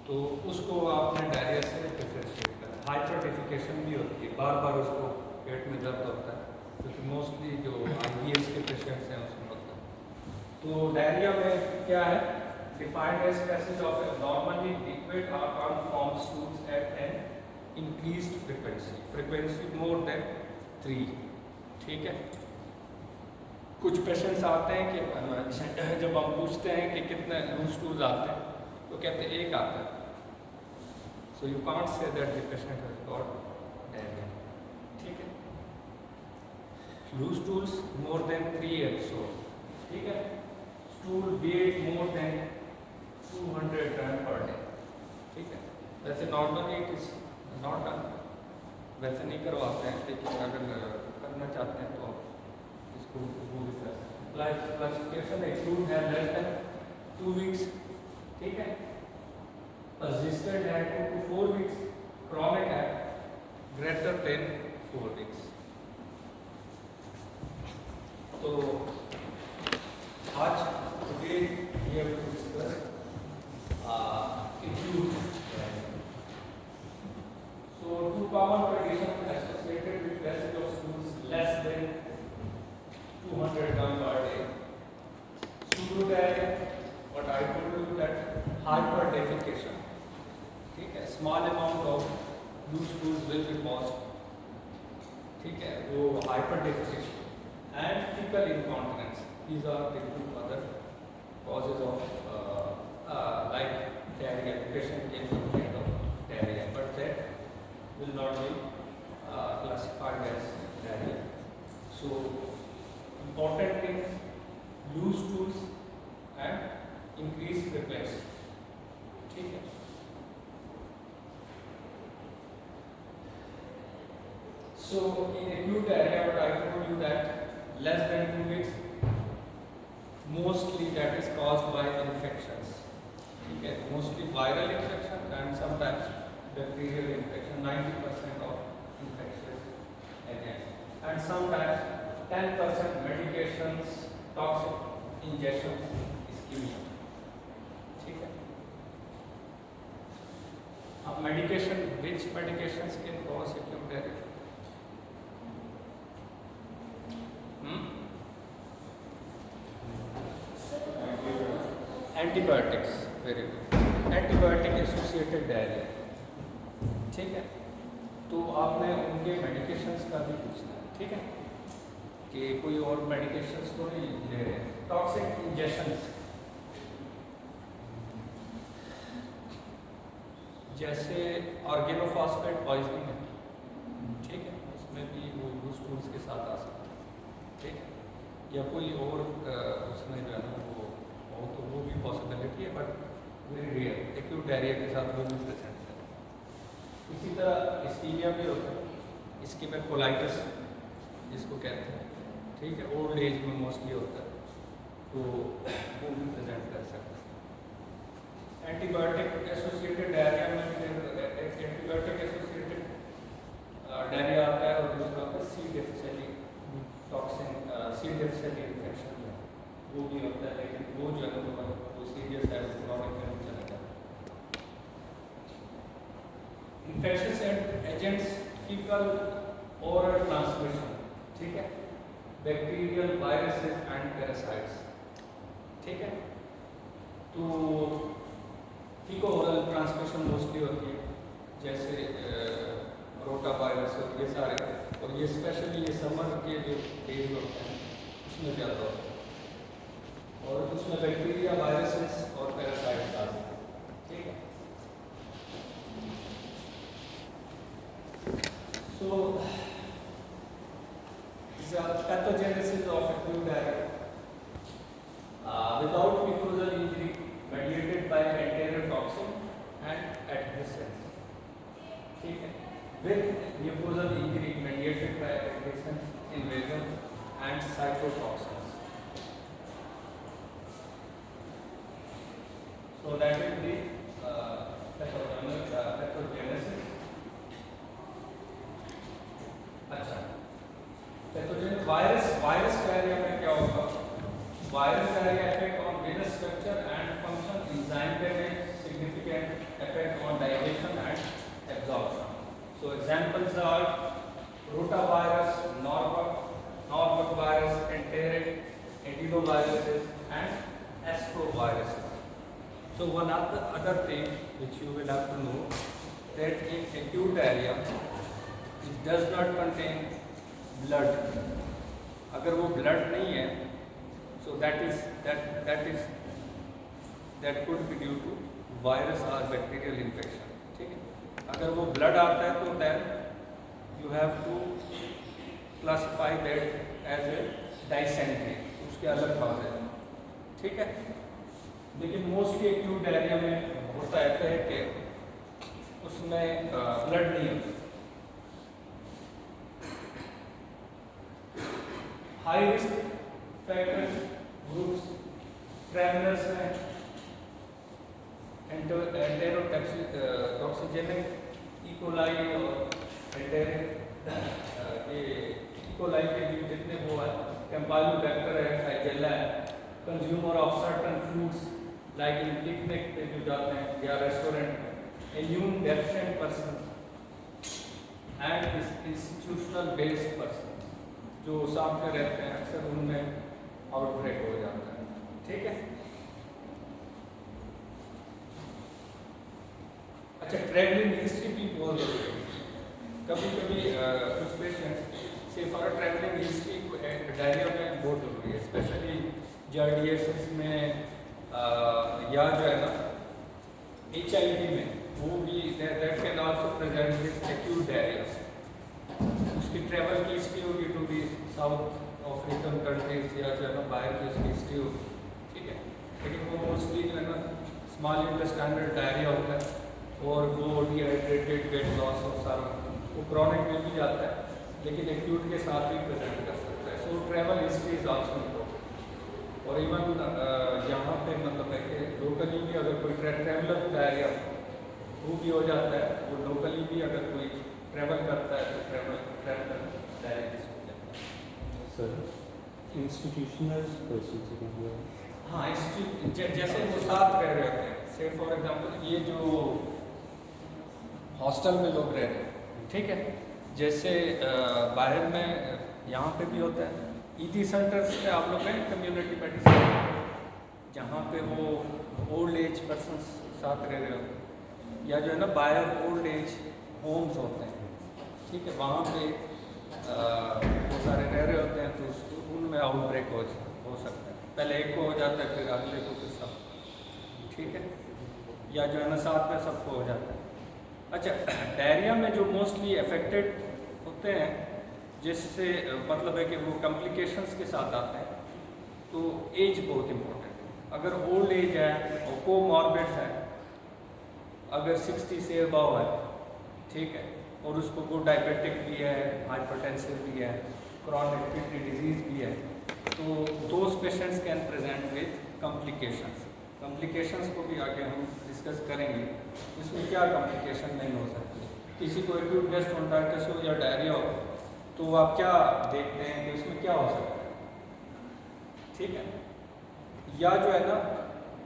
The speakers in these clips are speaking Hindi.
तो उसको आपने डायरिया से डिफ्रेंशिएट करना। हाइपरटिफिकेशन भी होती है, बार बार उसको पेट में दर्द होता है, क्योंकि मोस्टली जो IBS के पेशेंट्स हैं उसमें होता है। तो डायरिया में क्या है, defined as passage of normally liquid or conform stools at an increased frequency more than 3। ठीक है। कुछ पेशेंट्स आते हैं कि जब हम पूछते हैं कि कितने लूज स्टूल्स आते हैं तो कहते हैं एक आता है। So you can't say that the patient has got diarrhoea. ठीक है। Loose stools more than 3 episode. ठीक है। Stool weight more than 200 gram per day. ठीक है। वैसे normally it is not done, वैसे नहीं करवाते हैं, लेकिन अगर करना चाहते हैं तो इसको वो भी कर सकते हैं। क्लासिफिकेशन एक्लूड है लेस देन 2 वीक्स। ठीक है। persistent है 2 to 4 weeks, chronic है greater than 4 weeks। तो आज today we have to discuss acute diarrhea। So 2 common conditions associated with passage of stools less than 200 gram per day। Pseudo diarrhea, what I told you that hyperdefecation। ठीक है। Small amount of loose stools will be caused. ठीक है, वो hyperdefecation and faecal incontinence, these are the 2 other causes of like diarrhoea. Patient can complain of diarrhoea but that will not be classified as diarrhoea. So important things, loose stools and increase frequency. ठीक है। So in acute diarrhea, what I told you that less than 2 weeks, mostly that is caused by infections. ठीक है, mostly viral infection and sometimes bacterial infection, 90% of infectious agents, and sometimes 10% medications, toxic injections, ischemia. ठीक है। अब medication, which medications can cause acute diarrhea? Antibiotics, very good. Antibiotic associated diarrhoea. ठीक है। तो आपने उनके मेडिकेशंस का भी पूछना है। ठीक है, कि कोई और मेडिकेशंस तो नहीं ले रहे हैं। टॉक्सिक इंजेक्शंस जैसे ऑर्गेनोफॉस्फेट पॉइजनिंग है। ठीक है, उसमें भी वो लूज स्टूल्स के साथ आ सकता है। ठीक है, या कोई और उसमें जो है ना वो तो वो भी पॉसिबिलिटी है, but very rare. Acute diarrhoea के साथ वो भी प्रेजेंट है। इसी तरह इस्कीमिया भी होता है, इस्कीमिक कोलाइटिस जिसको कहते हैं। ठीक है, ओल्ड एज में मोस्टली होता है, तो वो भी प्रेजेंट कर सकते हैं। एंटीबायोटिक एसोसिएटेड डायरिया में एंटीबायोटिक एसोसिएटेड डायरिया आता है, और दूसरा होता है सी डिफिशिएंसी टॉक्सिन, सी डिफिशिएंसी इन्फेक्शन वो भी होता है, लेकिन वो जो है वो सीरियस है, वो क्रॉनिक में नहीं चला जाता। Infectious agents, faecal oral transmission. ठीक है, बैक्टीरियल, वायरसेस एंड पैरासाइट्स। ठीक है, तो फीको ओरल ट्रांसमिशन मोस्टली होती है, जैसे रोटा वायरस और ये सारे, और ये स्पेशली ये समर के जो डेज होते हैं उसमें ज़्यादा होता है, और उसमें बैक्टीरिया, वायरसेस और पैरासाइट्स आते हैं। ठीक है। So pathogenesis of acute diarrhea without mucosal injury mediated by anterior toxin and adhesins। ठीक है, with mucosal injury mediated by adhesins, invasions and cytotoxins। So that is the pathogenesis। अच्छा, पैथोजेन वायरस डायरिया में क्या होगा? Virus diarrhoea effect on venous structure and function, enzyme damage, significant effect other thing which you will have to know that in acute diarrhea it does not contain blood. अगर वो blood नहीं है, so that could be due to virus or bacterial infection. ठीक है? अगर वो blood आता है तो then you have to classify that as a dysentery. उसके अलग cause है. ठीक है? लेकिन मोस्टली एक्यूट डायरिया में होता ऐसा है कि उसमें ब्लड नहीं होता. High risk factors groups travellers में एंटेरोटॉक्सिजेनिक इकोलाई और इकोलाई के जितने वो है कैम्पाइलोबैक्टर है, साइजेला है, consumer of certain foods like in picnic पे जो जाते हैं या रेस्टोरेंट में, immune deficient person and institutional based person जो सामने रहते हैं अक्सर उनमें आउटब्रेक हो जाता है. ठीक है? अच्छा, ट्रैवलिंग हिस्ट्री भी बहुत जरूरी है. कभी कभी कुछ पेशेंट्स से फॉर ट्रैवलिंग हिस्ट्री डायरिया में बहुत जरूरी है, स्पेशली जार्डियसिस में या जो है ना HIV में वो भी that can also present with acute diarrhoea. उसकी ट्रैवल की हिस्ट्री होगी to the South African countries या जो है ना बाहर की उसकी हिस्ट्री होगी. ठीक है? लेकिन वो मोस्टली जो है ना स्मॉल इंटेस्टाइनल डायरिया होता है और वो डिहाइड्रेटेड वेट लॉस और सारा वो क्रॉनिक में भी जाता है लेकिन एक्यूट के साथ भी प्रेजेंट कर सकता है. So travel history is also important. और इवन यहाँ पे मतलब है कि लोकली भी अगर कोई ट्रैवलर डायरिया वो भी हो जाता है, वो लोकली भी अगर कोई ट्रैवल करता है तो ट्रैवलर डायरिया हो जाता है. सर इंस्टीट्यूशनल पर्सन हाँ, जैसे वो साथ रह रहे होते हैं, से फॉर एग्जांपल ये जो हॉस्टल में लोग रह रहे हैं, ठीक है, जैसे बाहर में यहाँ पे भी होता है. ईडी सेंटर्स पे आप लोग हैं कम्युनिटी मेडिसिन जहाँ पे वो ओल्ड एज पर्सन साथ रह रहे होते हैं या जो है ना बाहर ओल्ड एज होम्स होते हैं. ठीक है? वहाँ पे वो सारे रह रहे होते हैं तो उनमें आउटब्रेक हो सकता है. पहले एक को हो जाता है फिर अगले को फिर सब. ठीक है? या जो है ना साथ में सबको हो जाता है. अच्छा, डायरिया में जो मोस्टली अफेक्टेड होते हैं जिससे मतलब है कि वो कॉम्प्लिकेशंस के साथ आते हैं तो एज बहुत इम्पोर्टेंट है. अगर ओल्ड एज है और कोमॉर्बिड्स है, अगर 60 से अबव है, ठीक है, और उसको वो डायबिटिक भी है, हाइपरटेंसिव भी है, क्रॉनिक किडनी डिजीज भी है, तो those patients can present with complications. Complications को भी आगे हम डिस्कस करेंगे. इसमें क्या कॉम्प्लिकेशन नहीं हो सकती. किसी को एक्यूट गैस्ट्रोएंटेराइटिस हो या डायरिया हो तो आप क्या देखते हैं कि इसमें क्या हो सकता है. ठीक है? या जो है ना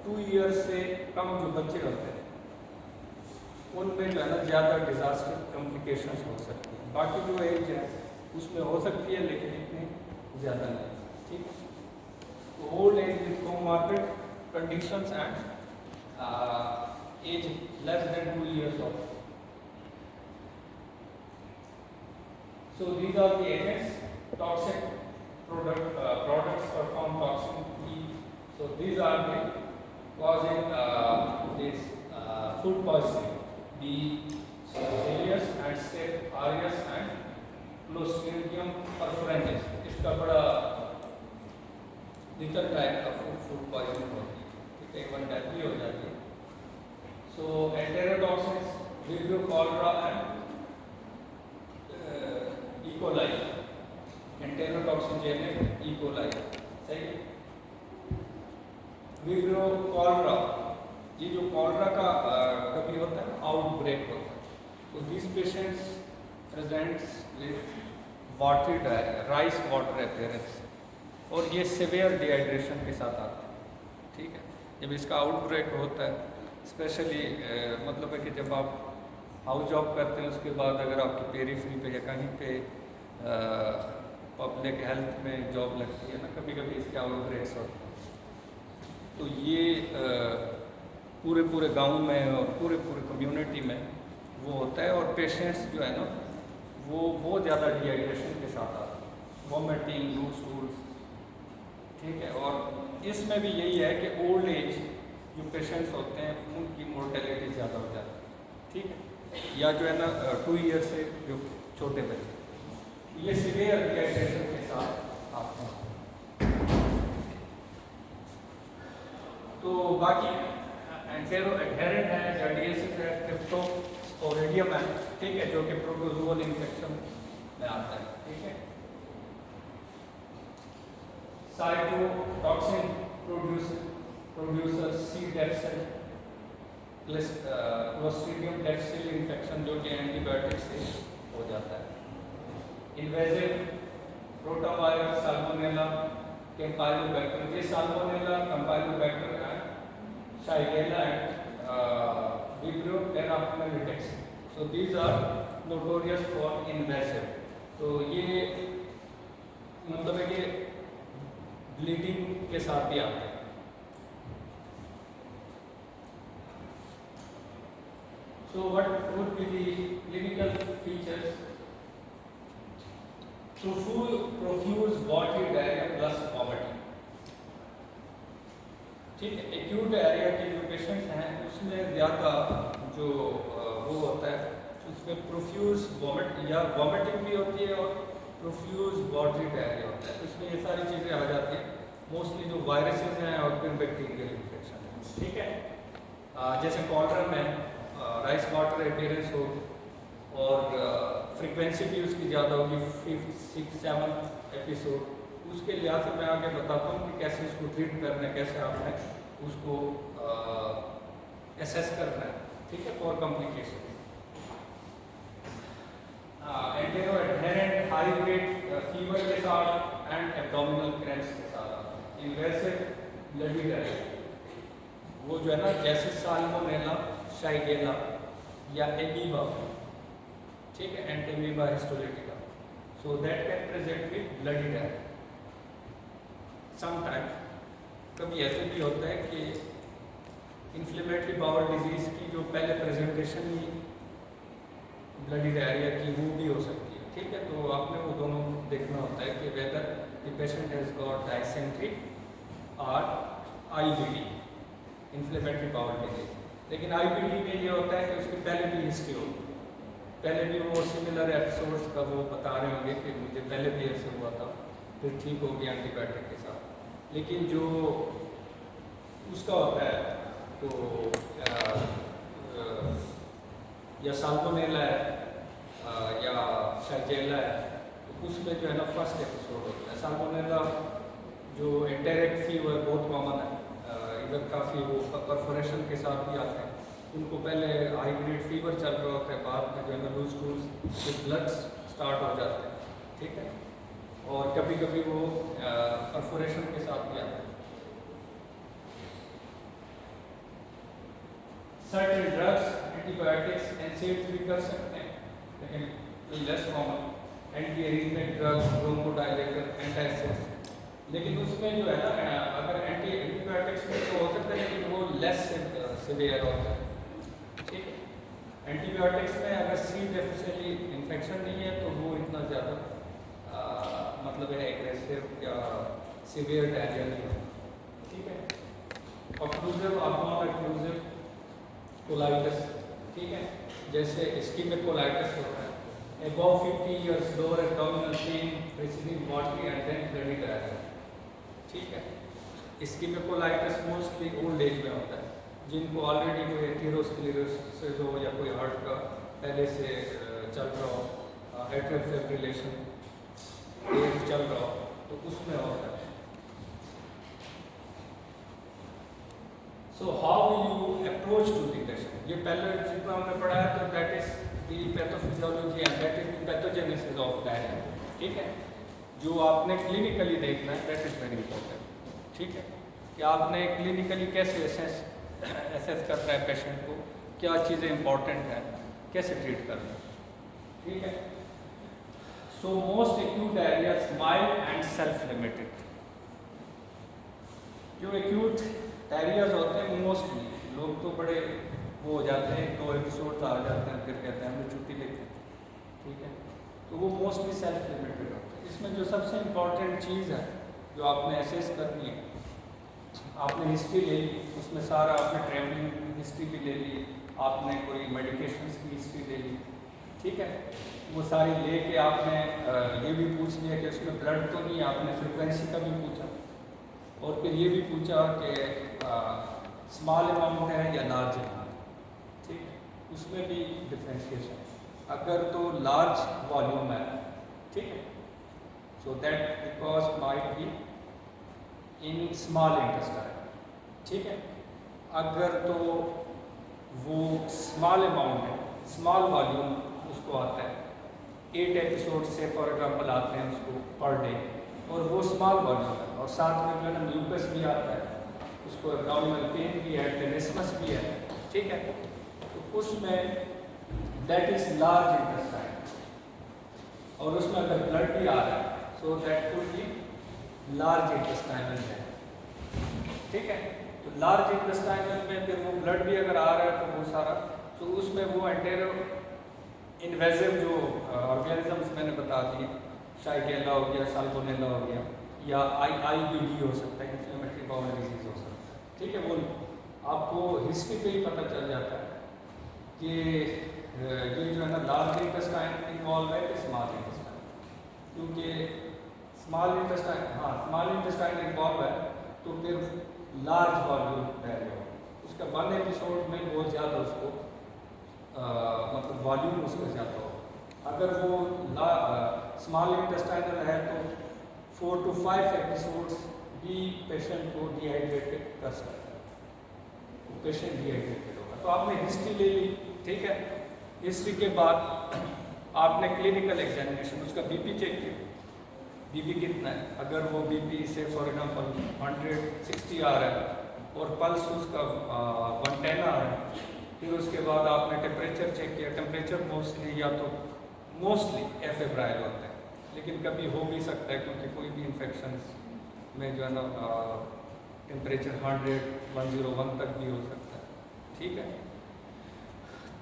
2 ईयर्स से कम जो बच्चे होते हैं उनमें जो है ना ज़्यादा डिजास्टर कॉम्प्लिकेशंस हो सकती हैं. बाकी जो एज है उसमें हो सकती है लेकिन इतनी ज़्यादा नहीं. ठीक है? Old age with comorbid conditions and age less than 2 years of. So these are the agents, toxic products perform toxin E. So these are the causing this food poisoning. B. Serious and Staph aureus and Clostridium perfringens. इसका बड़ा लिटर टाइप का फूड पॉइजनिंग होती है. ठीक है? इवन डेथ भी हो जाती है. So enterotoxins, Vibrio cholera and E. coli, enterotoxigenic E. coli. सही. Vibrio cholera, ये जो कॉलरा का कभी होता है आउटब्रेक होता है तो this patients presents with watery diarrhoea, rice water appearance, और ये सिवियर डिहाइड्रेशन के साथ आता है. ठीक है? जब इसका आउटब्रेक होता है स्पेशली मतलब है कि जब आप हाउस जॉब करते हैं उसके बाद अगर आपकी पेरीफ्री पे या कहीं पे पब्लिक हेल्थ में जॉब लगती है ना, कभी कभी इसके आउटब्रेक्स होते हैं. तो ये पूरे पूरे गांव में और पूरे पूरे कम्युनिटी में वो होता है, और पेशेंट्स जो है ना वो बहुत ज़्यादा डिहाइड्रेशन के साथ आते हैं, वॉमिटिंग, लूज स्टूल्स, ठीक है। और इसमें भी यही है कि ओल्ड एज जो पेशेंट्स होते हैं उनकी मोर्टेलिटी ज़्यादा हो जाती है, ठीक है। या जो है ना 2 ईयर से जो छोटे बच्चे, ये सीवियर डिहाइड्रेशन के साथ आते हैं। तो बाकी एंटेरोएडहेरेंट है या डीएसएस है, क्रिप्टोस्पोरेडियम है, ठीक है, जो कि प्रोटोजोअल इन्फेक्शन में आता है, ठीक है। साइटोटॉक्सिन प्रोड्यूसर सी डेफिसिल क्लोस्ट्रीडियम डेफिसिल इन्फेक्शन जो कि एंटीबायोटिक से हो जाता है। इन्वेजिव रोटावायरस, साल्मोनेला, कैम्पाइलोबैक्टर, ये salmonella, campylobacter and shigella and vibrio टेराप्नेलिटिक्स, so these are notorious for invasive. तो ये मतलब है कि ब्लीडिंग के साथ भी आते हैं। So what would be the clinical features? Profuse watery diarrhea plus vomiting, ठीक है। एक्यूट डायरिया के जो पेशेंट्स हैं उसमें ज़्यादा जो वो होता है उसमें प्रोफ्यूज वॉमिट या वॉमिटिंग भी होती है और प्रोफ्यूज वाटरी डायरिया होता है। इसमें ये सारी चीज़ें आ जाती हैं, मोस्टली जो वायरसेस हैं और फिर बैक्टीरियल इन्फेक्शन है, ठीक है। जैसे कॉलरन में राइस वाटर अपीयरेंस हो और फ्रीक्वेंसी भी उसकी ज़्यादा होगी, 5, 6, 7 एपिसोड, उसके लिहाज से मैं आगे बताता हूँ कि कैसे उसको ट्रीट करना है, कैसे आपने उसको एसेस करना है, ठीक है, for complication. Enteroadherent high grade fever के साथ एंड एब्डोमिनल क्रैम्प्स के साथ। इन्वेसिव ब्लडी डायरिया वो जो है ना जैसे साल्मोनेला, शाइगेला या एमीबा, ठीक है, entamoeba histolytica, so that can present with bloody diarrhoea. Sometimes कभी ऐसे भी होता है कि इन्फ्लेमेटरी बाउल डिजीज़ की जो पहले प्रेजेंटेशन ही ब्लडी डायरिया की वो भी हो सकती है, ठीक है। तो आपने वो दोनों देखना होता है कि whether the patient has got dysentery और आईबीडी, इन्फ्लेमेटरी बाउल डिजीज। लेकिन आईबीडी में ये होता है कि उसकी पहले भी हिस्ट्री होगी, पहले भी वो सिमिलर एपिसोड्स का वो बता रहे होंगे कि मुझे पहले भी ऐसे हुआ था, फिर ठीक हो गया एंटीबायोटिक के साथ। लेकिन जो उसका होता है तो या साल्मोनेला है या शाइगेला है, तो उसमें जो है ना फर्स्ट एपिसोड होता है। साल्मोनेला जो एंटेरिक फीवर बहुत कॉमन है, इधर काफ़ी वो परफोरेशन के साथ भी आते हैं, उनको पहले हाई ग्रेड फीवर चल रहा होता है, बाद में जो है ना लूज टूल्स से ब्लड स्टार्ट हो जाते हैं, ठीक है, और कभी कभी वो परफोरेशन के साथ भी आते हैं। सर्टेन ड्रग्स, एंटीबायोटिक्स, एनसेड्स भी कर सकते हैं, लेकिन less common, anti arrhythmic drugs, bronchodilator, antacids, लेकिन उसमें जो है ना अगर एंटीबायोटिक्स में तो हो सकता है लेकिन वो लेस सिवियर होता है, ठीक है। एंटीबायोटिक्स में अगर सी डिफिशिएंसी इन्फेक्शन नहीं है तो वो इतना ज़्यादा मतलब है एग्रेसिव या सिवियर डायरिया नहीं होता, ठीक है। ऑक्लूसिव, अबनॉर्मल ऑक्लूसिव कोलाइटिस, ठीक है, जैसे इस्कीमिक कोलाइटिस होता है, above 50 years, lower abdominal pain preceding watery and then bloody diarrhea, ठीक है। Ischaemic colitis mostly old age में होता है, जिनको ऑलरेडी कोई एथेरोस्क्लेरोसिस हो या कोई हार्ट का पहले से चल रहा हो, एट्रियल फिब्रिलेशन चल रहा हो, तो उसमें होता है। So how will you approach to the patient? ये पहले जितना हमने पढ़ा है तो that is the pathophysiology and that is the pathogenesis of diarrhea, ठीक है। जो आपने क्लिनिकली देखना है that is very important, ठीक है, कि आपने क्लिनिकली कैसे एसेस करना है पेशेंट को, क्या चीज़ें इंपॉर्टेंट हैं, कैसे ट्रीट करना है, ठीक है। So most acute diarrhea mild and self-limited। जो acute डायरियाज होते हैं मोस्टली लोग तो बड़े वो हो जाते हैं, 2 एपिसोड आ जाते हैं, फिर कहते हैं हमने छुट्टी लेते हैं, ठीक है। तो वो मोस्टली सेल्फ लिमिटेड होता है। इसमें जो सबसे इम्पॉर्टेंट चीज़ है जो आपने एसेस करनी है, आपने हिस्ट्री ले ली, उसमें सारा आपने ट्रैवलिंग हिस्ट्री भी ले ली, आपने कोई मेडिकेशंस की हिस्ट्री ले ली, ठीक है। वो सारी लेके आपने ये भी पूछ लिया कि उसमें ब्लड तो नहीं है, आपने फ्रिक्वेंसी का भी पूछा, और फिर ये भी पूछा कि स्मॉल अमाउंट है या लार्ज अमाउंट, ठीक है। उसमें भी डिफ्रेंशिएशन, अगर तो लार्ज वॉल्यूम है, ठीक है, so that the cost might be in small intestine, ठीक है। अगर तो वो स्मॉल अमाउंट है, स्मॉल वॉल्यूम उसको आता है, 8 एपिसोड से फॉर एग्जांपल आते हैं उसको पर डे, और वो स्मॉल वॉल्यूम है, और साथ में जो है ना म्यूकस भी आता है, उसको एब्डोमिनल पेन भी है, टेनिसमस भी है, ठीक है। तो उसमें दैट इज लार्ज इंटेस्टाइन, और उसमें अगर ब्लड भी आ रहा है so that could be large intestinal है, ठीक है। तो लार्ज इंटेस्टाइनल में फिर वो ब्लड भी अगर आ रहा है तो वो सारा, तो उसमें वो एंटेरो इन्वेजिव जो ऑर्गेनिजम्स मैंने बता दिए, शाइगेला हो गया, साल्मोनेला हो गया, या IBD हो सकता है, इन्फ्लेमेटरी बाउल डिजीज हो सकता है, ठीक है। वो आपको हिस्ट्री पे ही पता चल जाता है कि ये जो है ना लार्ज इंटेस्टाइन इन्वॉल्व है कि स्मॉल इंटेस्टाइन, क्योंकि स्मॉल इंटेस्टाइन, हाँ स्मॉल इंटेस्टाइन इन्वॉल्व है तो फिर लार्ज वॉल्यूम पहले हो, उसका 1 एपिसोड में बहुत ज़्यादा उसको मतलब वॉल्यूम उसका ज़्यादा हो। अगर वो स्मॉल इंटेस्टाइनल है तो 4 to 5 एपिसोड्स भी पेशेंट को डिहाइड्रेटेड कर सकता है, पेशेंट डिहाइड्रेटेड होगा। तो आपने हिस्ट्री ले ली, ठीक है। हिस्ट्री के बाद आपने क्लिनिकल एग्जामिनेशन, उसका बीपी चेक किया, बीपी कितना है, अगर वो बीपी से फॉर एग्जांपल 160 आ रहा है और पल्स उसका 110 आ रहा है, फिर उसके बाद आपने टेम्परेचर चेक किया। टेम्परेचर मोस्टली या तो मोस्टली एफेब्राइल होता है, लेकिन कभी हो भी सकता है क्योंकि कोई भी इन्फेक्शन में जो है ना टेम्परेचर 100-101 तक भी हो सकता है, ठीक है।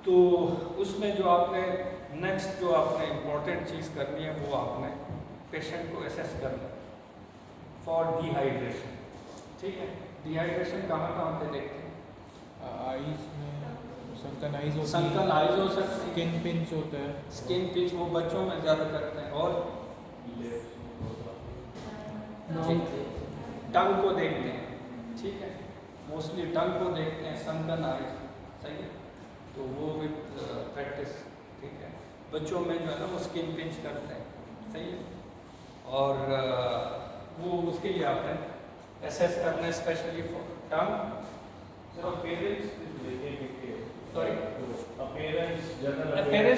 तो उसमें जो आपने नेक्स्ट जो आपने इम्पोर्टेंट चीज़ करनी है वो आपने पेशेंट को असेस करना फॉर डिहाइड्रेशन, ठीक है। डिहाइड्रेशन कहाँ पे देखते हैं? आईज में सनकन आईज होती है, सनकन आईज हो सकती है, स्किन पिंच होता है, स्किन पिंच वो बच्चों में ज़्यादा करते हैं, और टंग को देखते हैं, ठीक है, मोस्टली टंग को देखते हैं, सनकन आईज, सही है। तो वो विद प्रैक्टिस, ठीक है, बच्चों में जो है ना वो स्किन पिंच करते हैं, सही है। और वो उसके लिए आपने एसेस करना है स्पेशली फॉर टंग, अपेयरेंस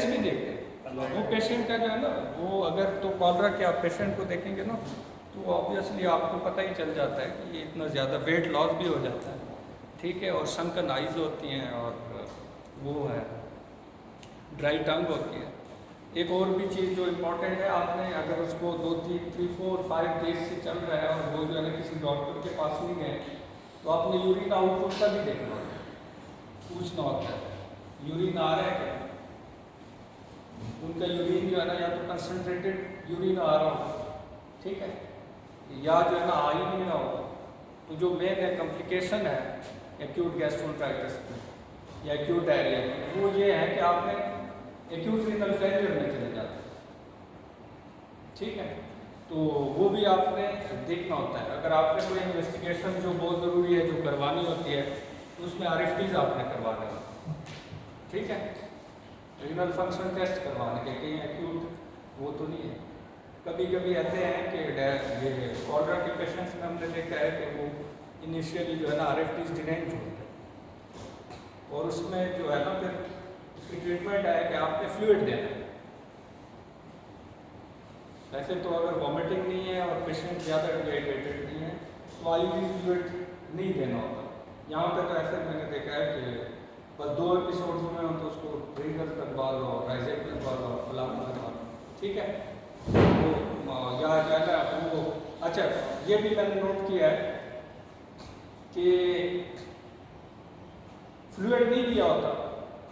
भी देखते हैं वो पेशेंट का जो है ना, वो अगर तो कॉलरा के आप पेशेंट को देखेंगे ना तो ऑब्वियसली आपको पता ही चल जाता है कि ये इतना ज़्यादा वेट लॉस भी हो जाता है, ठीक है, और सनकन आइज होती हैं, और वो है ड्राई टंग होती है। एक और भी चीज़ जो इम्पोर्टेंट है, आपने अगर उसको 2, 3, 4, 5 डेज से चल रहा है और वो जो है ना किसी डॉक्टर के पास नहीं गए, तो आपने यूरिन आउटपुट का भी देखना होता है, पूछना होता है यूरिन आ रहा है क्या, उनका यूरिन जो है ना या तो कंसनट्रेटेड यूरिन आ रहा हो, ठीक है, या जो है ना आ ही नहीं रहा हो। तो जो मेन है कॉम्प्लिकेशन है एक्यूट गैस्ट्रोएंटेराइटिस में या एक्यूट डायरिया में, वो ये है कि आपने एक्यूट रीनल फेलियर में चले जाते हैं, ठीक है। तो वो भी आपने देखना होता है। अगर आपने कोई इन्वेस्टिगेशन जो बहुत ज़रूरी है जो करवानी होती है, तो उसमें RFTs आपने करवाने होते हैं, ठीक है, रीनल फंक्शन टेस्ट करवाने के, कहीं एक्यूट वो तो नहीं है। कभी कभी ऐसे हैं कि ये कॉलरा के पेशेंट्स में हमने देखा है कि वो इनिशियली जो है ना RFTs डिनाइड होते हैं, और उसमें जो है ना फिर उसकी ट्रीटमेंट है कि आपने फ्लूइड देना है। वैसे तो अगर वॉमिटिंग नहीं है और पेशेंट ज़्यादा डिहाइड्रेटेड नहीं है तो IV फ्लूइड नहीं देना होता। यहाँ पे तो ऐसे मैंने देखा है कि बस 2 एपिसोड्स में हो तो उसको ट्रिगर करवा लो, राइजेट लगवा लो, फलाना लगवा लो, ठीक है। तो यहाँ जाएगा वो। अच्छा, ये भी मैंने नोट किया है कि फ्लूइड नहीं दिया होता,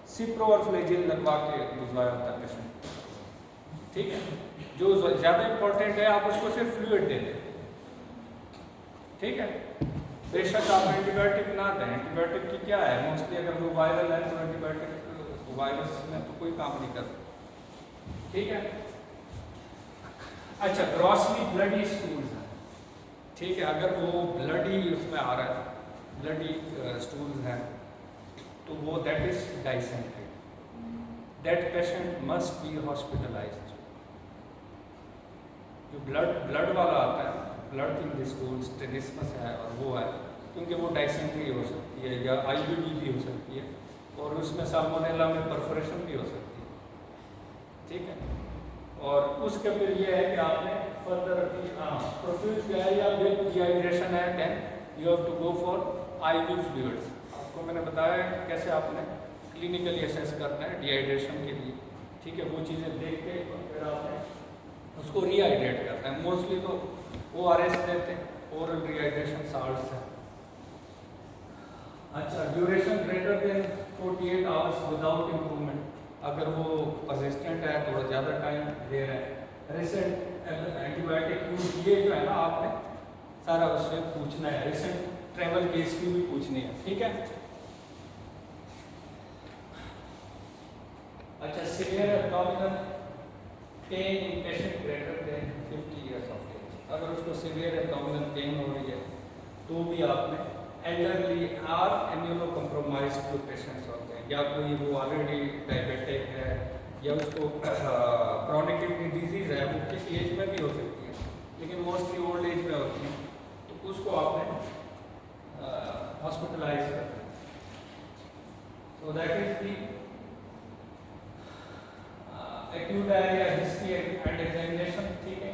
सिप्रो और फ्लेजिल लगवा के भिजवाया होता है पेशेंट, ठीक है। जो ज़्यादा इंपॉर्टेंट है आप उसको सिर्फ फ्लूइड दे दें, ठीक है। बेशक आप एंटीबायोटिक ना दें, एंटीबायोटिक की क्या है, मोस्टली अगर वो वायरल है तो एंटीबायोटिक वायरस में तो कोई काम नहीं करता, ठीक है। अच्छा, ग्रॉसली ब्लडी स्टूल्स हैं, ठीक है। अगर वो ब्लडी उसमें आ रहा है, ब्लडी स्टूल्स हैं, तो वो that is dysentery, that patient must be hospitalised. जो ब्लड वाला आता है, ब्लड इन द स्टूल्स, टेनिसमस है और वो है, क्योंकि वो डाइसेंट्री हो सकती है या आईबीडी भी हो सकती है, और उसमें साल्मोनेला में परफोरेशन भी हो सकती है, ठीक है। और उसके फिर ये है कि आपने फर्दर प्रोफ्यूज जो है या डिहाइड्रेशन है, then you have to go for IV fluids. आपको मैंने बताया कि कैसे आपने क्लिनिकली असेस करना है डिहाइड्रेशन के लिए, ठीक है। वो चीज़ें देख के फिर आपने उसको रीहाइड्रेट करना है। मोस्टली तो ORS देते हैं, ओरल रीहाइड्रेशन साल्ट्स है। अच्छा, duration greater than 48 hours without improvement, अगर वो परसिस्टेंट है, थोड़ा ज़्यादा टाइम ले रहा है, रिसेंट एंटीबायोटिक यूज, ये जो है ना आपने सारा उससे पूछना है, रिसेंट ट्रैवल केस की भी पूछनी है, ठीक है। अच्छा, severe abdominal pain in patient greater than 50 years of age, अगर उसको सीवियर एब्डोमिनल पेन हो रही है तो भी आपने एल्डरली और इम्यूनो कॉम्प्रोमाइज्ड जो पेशेंट्स होते हैं, या कोई वो ऑलरेडी डायबिटिक है या उसको क्रोनिक किडनी डिजीज़ है, वो किसी एज में भी हो सकती है, लेकिन मोस्टली ओल्ड एज में होती है, तो उसको आपने हॉस्पिटलाइज करना है। So that is the acute diarrhea history and examination, ठीक है।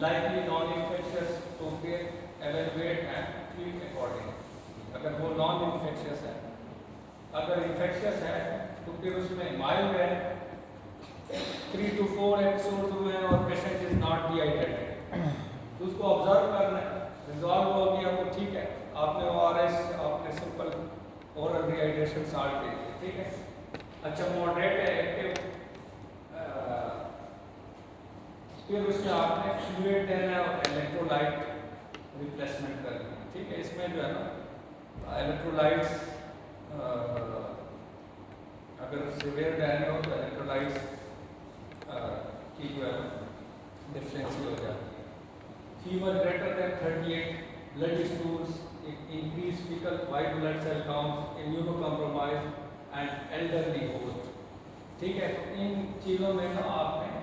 likely non infectious तो फिर evaluate and treat accordingly। अगर वो non infectious है, अगर infectious है तो फिर उसमें mild है, 3 to 4 episodes हुए हैं और patient is not dehydrated, तो उसको observe करना है, resolve हो गया तो ठीक है, आपने ORS, आपने simple oral dehydration salt दे दिया, ठीक है। अच्छा, moderate है, active, फिर उसमें आपने फ्लूइड देना है और इलेक्ट्रोलाइट रिप्लेसमेंट करनी है, ठीक है। इसमें जो है ना इलेक्ट्रोलाइट्स अगर सीवियर देना हो तो इलेक्ट्रोलाइट्स की जो है डिफरेंसी हो जाती है। Fever greater than 38, blood stools, increase faecal white blood cell counts, immunocompromise and elderly host, ठीक है। तो इन चीज़ों में ना आपने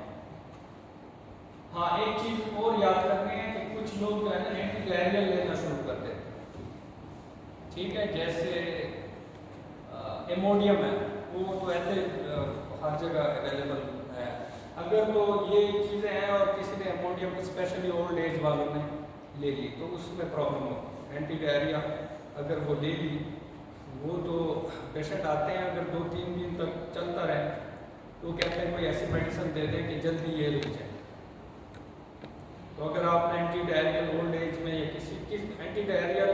हाँ एक चीज़ और याद करनी है कि कुछ लोग जो है ना एंटी डायरियल लेना शुरू कर देते हैं, ठीक है। जैसे एमोडियम है, वो तो ऐसे हर जगह अवेलेबल है। अगर तो ये चीज़ें हैं और किसी ने एमोडियम स्पेशली ओल्ड एज वालों ने ले ली तो उसमें प्रॉब्लम होती है। एंटी डायरिया अगर वो ले ली, वो तो पेशेंट आते हैं, अगर 2-3 दिन तक चलता रहे तो कहते हैं कोई ऐसी मेडिसिन दे दें कि जल्दी ये रुक जाए। तो अगर आप एंटी डायरियल ओल्ड एज में या किस एंटी डायरियल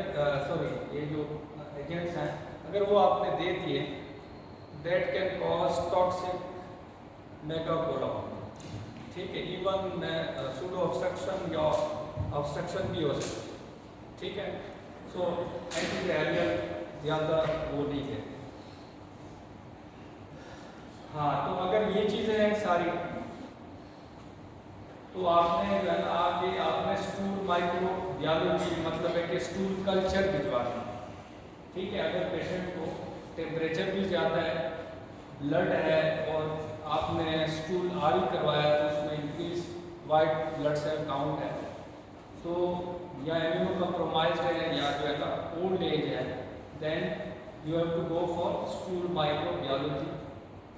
ये जो एजेंट्स हैं, अगर वो आपने दे दिए, दैट कैन कॉज टॉक्सिक मेगाकोलम, ठीक है। इवन सूडो ऑब्स्ट्रक्शन या ऑब्स्ट्रक्शन भी हो सकती है, ठीक है। सो एंटी डायरियल ज़्यादा वो नहीं है। हाँ, तो अगर ये चीज़ें हैं सारी, तो आपने जो है आगे आपने स्टूल माइक्रोबायोलॉजी, मतलब है कि स्टूल कल्चर भिजवाना, ठीक है। अगर पेशेंट को टेम्परेचर भी ज़्यादा है, ब्लड है और आपने स्टूल आरी करवाया तो उसमें increase white blood cell count है, तो या इम्यूनो कॉम्प्रोमाइज्ड है या जो है ना ओल्ड एज है, then you have to go for stool microbiology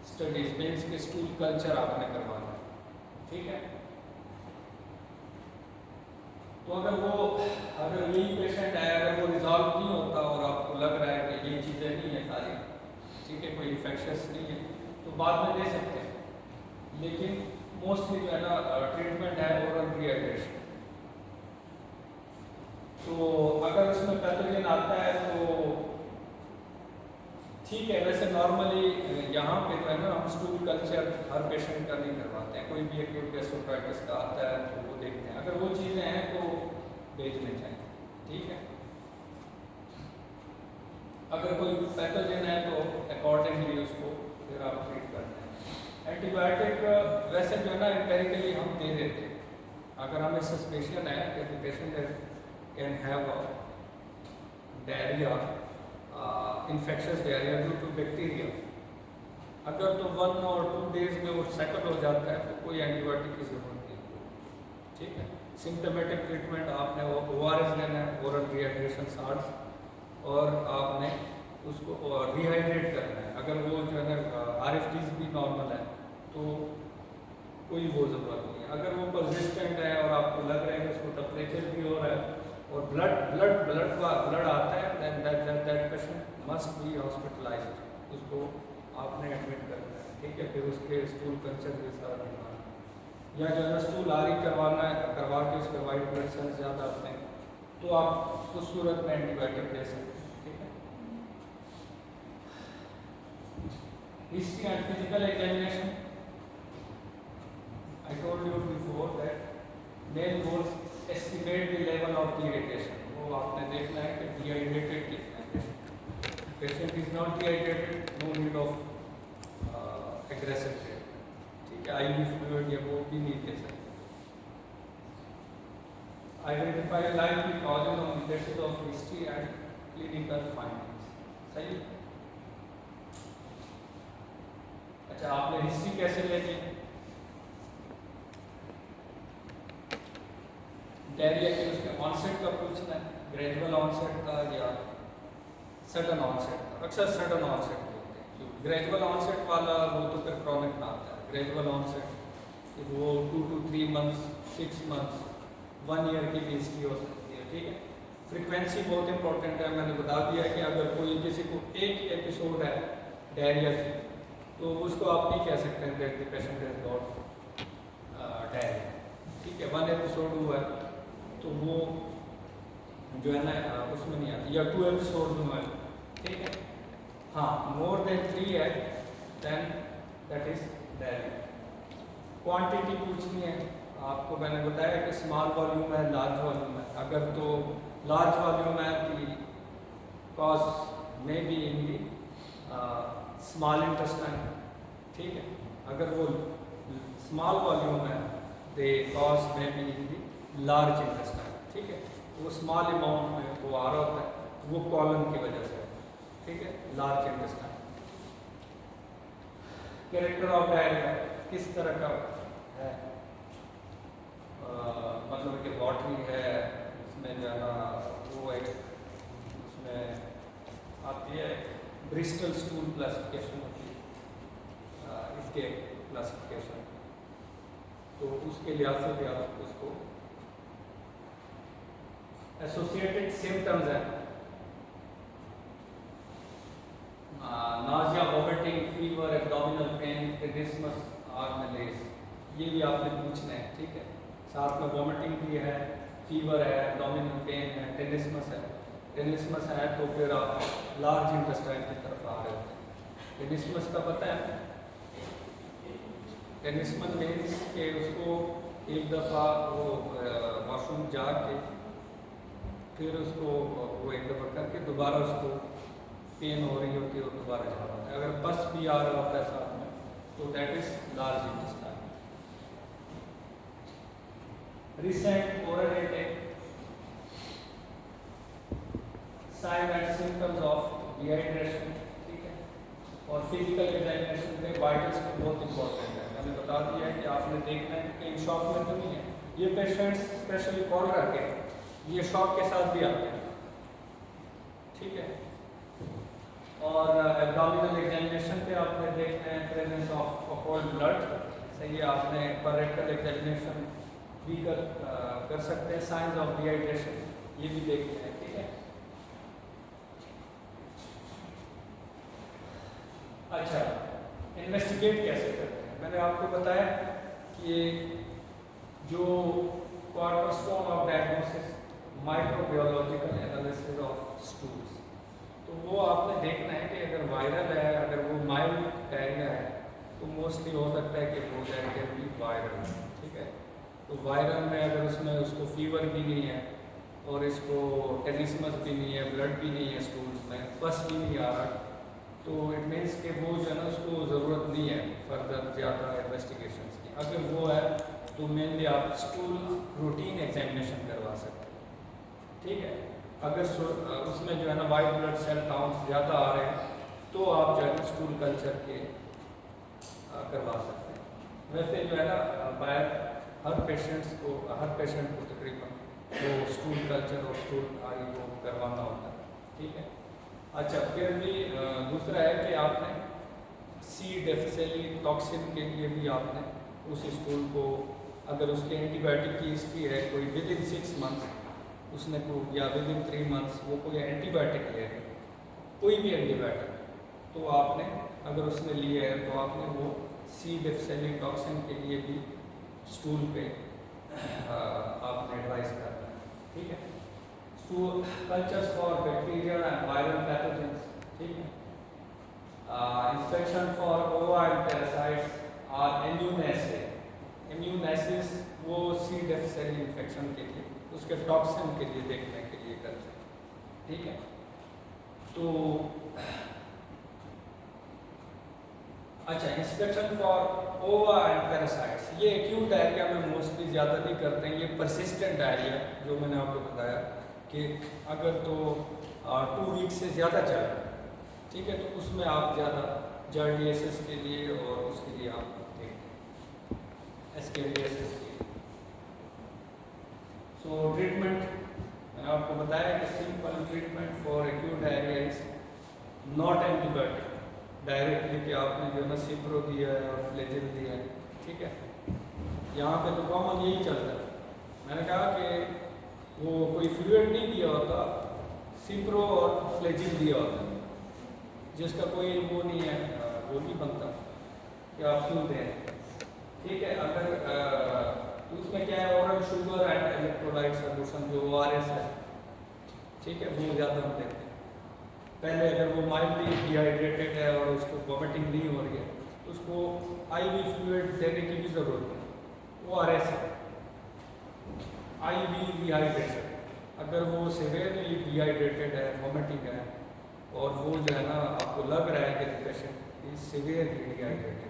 studies, means के स्टूल कल्चर आपने करवाना, ठीक है। तो अगर यही पेशेंट है, अगर वो रिजॉल्व नहीं होता और आपको लग रहा है कि ये चीज़ें नहीं है सारी, ठीक है, कोई इन्फेक्शस नहीं है, तो बाद में दे सकते हैं, लेकिन मोस्टली जो है ना ट्रीटमेंट है ओरल रीहाइड्रेशन। तो अगर उसमें पैथोजन आता है तो ठीक है, वैसे नॉर्मली यहाँ पे जो है ना हम स्टूल कल्चर हर पेशेंट का नहीं करवाते हैं, कोई भी एक्यूट गैस्ट्रोइंटेराइटिस का आता है तो वो देखते हैं, अगर वो चीज़ें हैं तो भेजने चाहिए, ठीक है। अगर कोई पैथोजन है तो अकॉर्डिंगली उसको फिर आप ट्रीट करते हैं। एंटीबायोटिक वैसे जो है ना एम्पेरिकली हम दे देते हैं, अगर हमें सस्पेशन है कि the patient can have diarrhoea, infectious diarrhoea due to bacteria, अगर तो 1 और 2 डेज में वो सेटल हो जाता है तो कोई एंटीबायोटिक की जरूरत नहीं, ठीक है। सिम्टोमेटिक ट्रीटमेंट आपने ORS लेना है, ओरल रिहाइड्रेशन साल्ट्स, और आपने उसको रिहाइड्रेट करना है। अगर वो जो है ना RFTs भी नॉर्मल है तो कोई वो ज़रूरत नहीं है। अगर वो परसिस्टेंट है और आपको लग रहा है कि उसको टेम्परेचर भी हो रहा है और ब्लड आता है, that patient must be hospitalised, उसको आपने एडमिट करना है, ठीक है। फिर उसके स्टूल कल्चर के साथ दिखाना, या जो है स्टूल आरी करवाना है, करवा के उसके वाइट ब्लड सेल्स ज़्यादा आते हैं तो आप उस सूरत में एंटीबायोटिक दे सकते हैं, ठीक है। History and physical examination, I told you before that main goals estimate the level of dehydration. वो आपने देखना है कि dehydrated कितना है। Patient is not dehydrated, no need of aggressive treatment, ठीक है। IV fluid या वो भी नहीं दे सकते। Identify likely causes on the basis of history and clinical findings, सही। अच्छा, आपने हिस्ट्री कैसे लेनी है? डायरिया के उसके ऑनसेट का पूछना है, ग्रेजुअल ऑनसेट का या सडन ऑनसेट का। अक्सर सडन ऑनसेट होते हैं, जो ग्रेजुअल ऑनसेट वाला वो तो फिर क्रॉनिक में आता है। ग्रेजुअल ऑनसेट वो 2 to 3 months, 6 months, 1 year की भी हिस्ट्री हो सकती है, ठीक है। फ्रिक्वेंसी बहुत इंपॉर्टेंट है, मैंने बता दिया कि अगर कोई किसी को एक एपिसोड है डायरिया की तो उसको आप नहीं कह सकते हैं that the patient has got diarrhoea, ठीक है। 1 एपिसोड हुआ है तो वो जो है ना उसमें नहीं आती, या 2 एपिसोड हुआ है, ठीक है। हाँ, मोर देन 3 है then that is diarrhoea. Quantity पूछनी है आपको, मैंने बताया कि स्मॉल वॉल्यूम है, लार्ज वॉल्यूम है। अगर तो लार्ज वॉल्यूम है the cause may be in the small intestine, ठीक है। अगर वो स्मॉल वॉल्यूम है the cause may be in the large intestine, ठीक है। वो स्मॉल अमाउंट में वो आ रहा होता है, वो कॉलन की वजह से, ठीक है। Large intestine. Character of diarrhoea किस तरह का है, मतलब कि वाटरी है, उसमें जो है ना वो एक उसमें आती है ब्रिस्टल स्टूल क्लासिफिकेशन होती है, इसके क्लासिफिकेशन, तो उसके लिहाज से भी आप उसको एसोसिएटेड सिम्टम्स है nausea, vomiting, fever, abdominal pain, tenesmus और मलेरिया, ये भी आपने पूछना है, ठीक है। साथ में वोमिटिंग भी है, फीवर है, एब्डोमिनल पेन है, टेनिसमस है। टेनिसमस है तो फिर आप लार्ज इंटेस्टाइन की तरफ आ रहे होते हैं। टेनिसमस का पता है, टेनिसमस मीन्स के उसको एक दफ़ा वो वॉशरूम जाके फिर उसको वो एक दफ़ा करके दोबारा उसको पेन हो रही होती है और दोबारा जा रहा होता है। अगर बस भी आ रहा होता है साथ में तो that is large intestine. Recent oral intake, sign and symptoms of dehydration, ठीक है। और फिजिकल एग्जामिनेशन में वाइटल्स में बहुत इंपॉर्टेंट है, मैंने बता दिया है कि आपने देखना है कि कहीं शॉक में तो नहीं है। ये पेशेंट्स स्पेशली कॉलरा के ये शॉक के साथ भी आते हैं, ठीक है। और एब्डोमिनल एग्जामिनेशन पे आपने देखना है प्रेजेंस ऑफ कोल्ड ब्लड, सही है। आपने पर रेक्टल एग्जामिनेशन भी कर सकते हैं, साइंस ऑफ डिहाइड्रेशन ये भी देखते हैं, ठीक है। अच्छा, इन्वेस्टिगेट कैसे करते हैं, मैंने आपको बताया कि जो cornerstone of diagnosis microbiological analysis of stools, तो तो वो आपने देखना है कि अगर वायरल है, अगर वो माइल्ड डायरिया है तो मोस्टली हो सकता है कि वो डायरिया भी वायरल है, ठीक है। तो वायरल में अगर उसमें उसको फीवर भी नहीं है और इसको टेनिसमस भी नहीं है, ब्लड भी नहीं है स्टूल्स में, पस भी नहीं आ रहा, तो इट मीन्स कि वो जो है ना उसको ज़रूरत नहीं है फर्दर ज़्यादा इन्वेस्टिगेशन की। अगर वो है तो मेनली आप स्टूल रूटीन एग्जामिनेशन करवा सकते हैं, ठीक है। अगर उसमें जो है ना वाइट ब्लड सेल काउंट ज़्यादा आ रहे हैं तो आप जो है ना स्टूल कल्चर के करवा सकते हैं। वैसे जो है ना हर पेशेंट को तकरीबन वो स्टूल कल्चर और स्टूल आदि को करवाना होता है, ठीक है। अच्छा, फिर भी दूसरा है कि आपने सी डिफिशिएंसी टॉक्सिन के लिए भी आपने उस स्टूल को, अगर उसके एंटीबायोटिक की हिस्ट्री है कोई विद इन 6 मंथ्स उसने को, या विद इन 3 मंथ्स वो कोई एंटीबायोटिक ले रहे हैं, कोई भी एंटीबायोटिक, तो आपने अगर उसने लिए है तो आपने वो सी डिफिशिएंसी टॉक्सिन के लिए भी स्टूल पे आपने एडवाइस करना है, ठीक है। Stool cultures for bacteria and viral pathogens, ठीक है। इंस्पेक्शन फॉर ओवा एंड पैरासाइट्स और इम्यूनेसिस वो सी डिफिशिएंसी इन्फेक्शन के लिए, उसके टॉक्सिन के लिए देखने के लिए करते हैं, ठीक है। तो अच्छा, इंस्पेक्शन फॉर ओवा एंड पैरासाइट्स, ये एक्यूट डायरिया में मोस्टली ज़्यादा नहीं करते हैं, ये परसिस्टेंट डायरिया जो मैंने आपको बताया कि अगर तो 2 वीक से ज़्यादा चल रहा है, ठीक है, तो उसमें आप ज़्यादा जर्डियसिस के लिए और उसके लिए आप देखते हैं एस्केरियासिस के लिए। सो ट्रीटमेंट मैंने आपको बताया कि simple treatment for acute diarrhoea is not antibiotic, directly कि आपने जो है ना सिप्रो दिया है और फ्लेजिल दिया है, ठीक है। यहाँ पे तो कॉमन यही चलता है। मैंने कहा कि वो कोई फ्लूइड नहीं दिया होता, सिप्रो और फ्लेजिल दिया होता है, जिसका कोई वो नहीं है, वो नहीं बनता कि आप क्यों दें, ठीक है। अगर उसमें क्या है, oral sugar and electrolyte solution जो ORS है, ठीक है, वो ज़्यादा हम देते हैं। पहले अगर वो माइल्डली डिहाइड्रेटेड है और उसको वॉमिटिंग नहीं हो रही है तो उसको IV फ्लूइड देने की भी ज़रूरत है। ORS है, IV डिहाइड्रेशन। अगर वो सिवियरली डिहाइड्रेटेड है, वॉमिटिंग है और वो जो है ना आपको लग रहा है कि पेशेंट इज सिवियरली डिहाइड्रेटेड,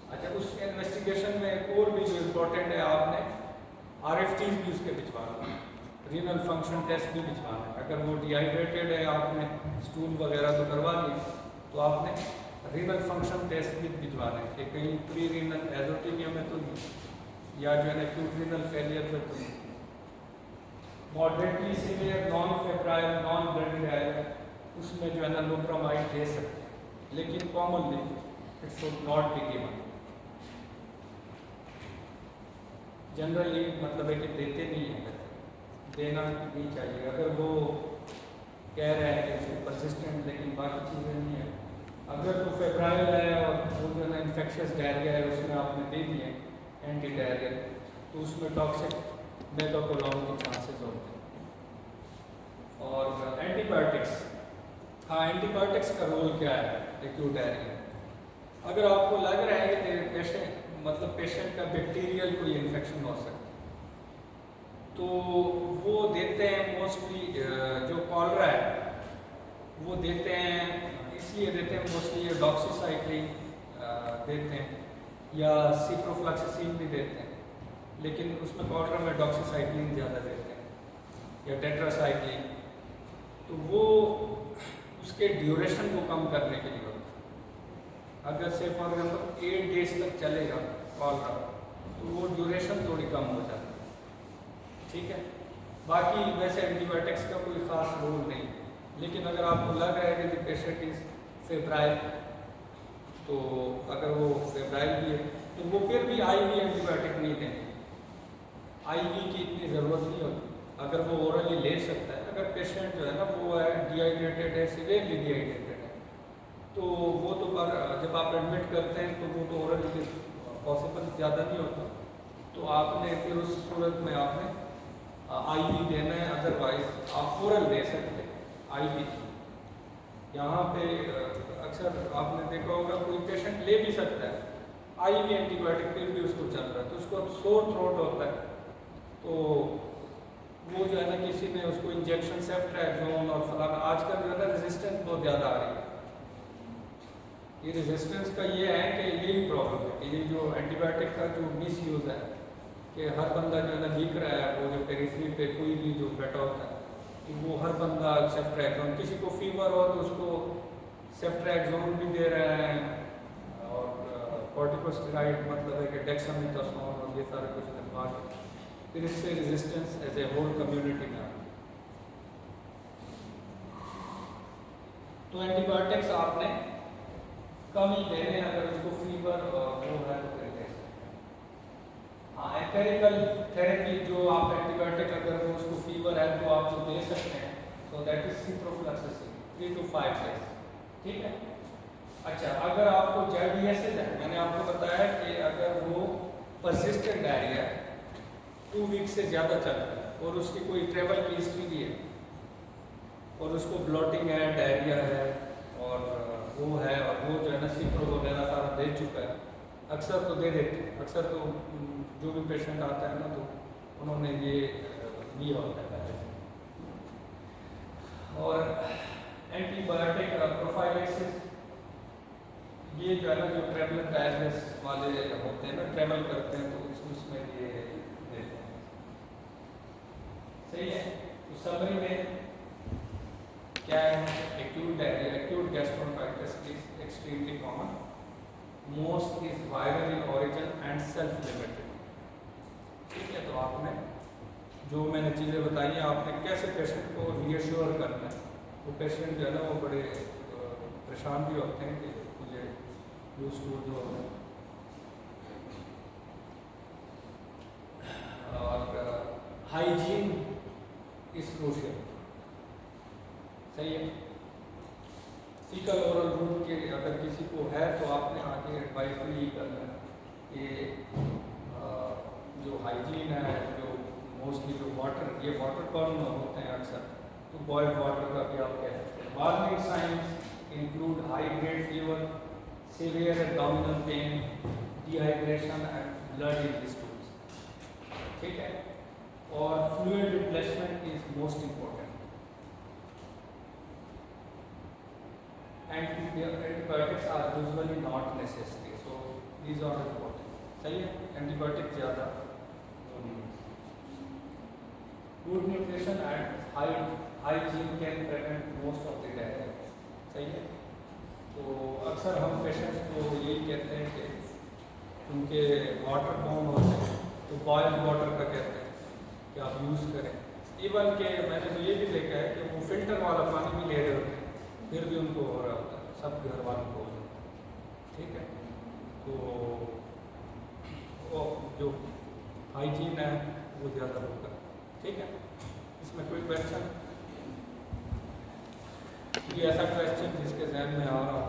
अच्छा, उस इन्वेस्टिगेशन में एक और भी जो इम्पोर्टेंट है, आपने RFTs भी उसके भिजवाना, रीनल फंक्शन टेस्ट भी भिजवाना है। अगर वो डिहाइड्रेटेड है, आपने स्टूल वगैरह तो करवा ली, तो आपने रीनल फंक्शन टेस्ट भी भिजवाना है कि कहीं प्री रीनल एजोटीमिया में तो नहीं, या जो है ना एक्यूट रीनल फेलियर में तो नहीं। Moderately severe non febrile non blood diarrhoea, उसमें जो है ना लोप्रामाइड दे सकते हैं, लेकिन commonly it should not be given. Generally मतलब है कि देते नहीं है, देना नहीं चाहिए। अगर वो कह रहे हैं कि परसिस्टेंट लेकिन बाकी चीज़ें नहीं है, अगर तो फेब्राइल है और वो जो है ना इन्फेक्शियस डायरिया है, उसमें आपने दे दिए एंटी डायरिया, तो उसमें टॉक्सिक मेगाकोलॉन के चांसेस होते हैं। और एंटीबायोटिक्स, हाँ, एंटीबायोटिक्स का रोल क्या है एक्यूट डायरिया? अगर आपको लग रहा है कि पेशेंट का बैक्टीरियल कोई इन्फेक्शन हो सकता है, तो वो देते हैं मोस्टली, जो कॉलरा है वो देते हैं, इसलिए देते हैं मोस्टली डॉक्सीसाइक्लिन देते हैं या सिप्रोफ्लॉक्सासिन भी देते हैं, लेकिन उसमें कॉलरा में डॉक्सीसाइक्लिन ज़्यादा देते हैं या टेट्रासाइक्लिन, तो वो उसके ड्यूरेशन को कम करने के लिए होता है। अगर से फॉर एग्जाम्पल 8 डेज तक चलेगा कॉलरा, तो वो ड्यूरेशन थोड़ी कम हो जाती है, ठीक है। बाकी वैसे एंटीबायोटिक्स का कोई ख़ास रोल नहीं, लेकिन अगर आपको लग रहा है कि पेशेंट इज फेब्राइल, तो अगर वो फेब्राइल भी है तो वो फिर भी IV एंटीबायोटिक नहीं देंगे, IV की इतनी ज़रूरत नहीं होती, अगर वो ओरली ले सकता है। अगर पेशेंट जो है ना वो है डिहाइड्रेटेड है, सिवियरली डिहाइड्रेटेड है, तो वो तो जब आप एडमिट करते हैं तो वो तो ओरली पॉसिबल ज़्यादा नहीं होता, तो आपने फिर उस सूरत में आपने IV देना है, अदरवाइज आप ओरल दे सकते हैं IV। यहाँ पे अक्सर आपने देखा होगा कोई पेशेंट ले भी सकता है IV एंटीबायोटिक, फिर भी उसको चल रहा है, तो उसको सोर थ्रोट होता है, तो वो जो है ना किसी ने उसको इंजेक्शन सेफ्ट्रैक्सोन और फलाना, आजकल जो है ना रेजिस्टेंस बहुत ज़्यादा आ रही है। ये रेजिस्टेंस का ये है कि यही प्रॉब्लम है कि ये जो एंटीबायोटिक का जो मिस यूज़ है कि हर बंदा जो है ना लिख रहा है, वो जो पेरिफेरी पे कोई भी जो बैठा होता है कि वो हर बंदा सेफ्ट्रैक्सोन, किसी को फीवर हो तो उसको सेफ्ट्रैक्सोन भी दे रहे हैं, और कॉर्टिकोस्टेरॉइड मतलब है कि डेक्सामेथासोन और ये सारे कुछ दवा के, फिर इससे resistance as a whole community में आ गई। तो एंटीबायोटिक्स आपने कम ही देने, अगर उसको फीवर वो है तो फिर दे सकते हैं। हाँ, एम्पेरिकल थेरेपी जो आप एंटीबायोटिक अगर वो उसको फीवर है तो आप जो दे सकते हैं, तो that is ciprofloxacin 3 to 5 days, ठीक है। अच्छा, अगर आपको JDSS है, मैंने आपको बताया कि अगर वो परसिस्टेंट डायरिया 2 वीक से ज़्यादा चल रहा है और उसकी कोई ट्रेवल की हिस्ट्री भी है और उसको ब्लॉटिंग है, डायरिया है और वो है, और वो जो है ना सिप्रो वगैरह सारा दे चुका है, अक्सर तो दे देते हैं, अक्सर तो जो भी पेशेंट आता है ना तो उन्होंने ये लिया होता है पहले। और एंटीबायोटिक प्रोफाइलेक्सिस, ये जो है ना जो ट्रेवलर डायरियास वाले होते हैं ना, ट्रेवल करते हैं, तो उसमें ये देते हैं, सही है। तो समरी में क्या है, acute diarrhoea, acute gastroenteritis is extremely common, most is viral in origin and self limited, ठीक है। तो आपने जो मैंने चीज़ें बताई हैं, आपने कैसे पेशेंट को रीअश्योर करना है, तो पेशेंट जो है ना वो बड़े परेशान भी होते हैं कि मुझे यूज टू जो है, और हाइजीन इज क्रूशियल, सही है। फीकल ओरल रूट के अगर किसी को है तो आपने आगे एडवाइस भी यही करना है कि जो हाइजीन है, जो मोस्टली जो वाटर, ये वाटर बर्न होते हैं अक्सर, तो बॉइल्ड वाटर का भी आप कह सकते हैं। Warning science include high grade fever, severe abdominal pen, dehydration and blood in the stools, ठीक है। और fluid replacement is most important. Antibiotics are usually not necessary, so these are important, सही है। एंटीबायोटिक ज़्यादा good nutrition and hygiene can prevent most of the diarrhoea, सही है। तो अक्सर हम पेशेंट्स को यही कहते हैं कि उनके वाटर बॉर्न होते हैं तो बॉइल्ड वाटर का कहते हैं कि आप यूज़ करें। इवन के मैंने तो ये भी देखा है कि वो फिल्टर वाला पानी भी ले रहे होते हैं, फिर भी उनको हो रहा होता है, सब घर वालों को हो जाता है, ठीक है। तो वो जो हाइजीन है वो ज़्यादा होगा, ठीक है। इसमें कोई क्वेश्चन, कोई ऐसा क्वेश्चन जिसके जहन में आ रहा हो?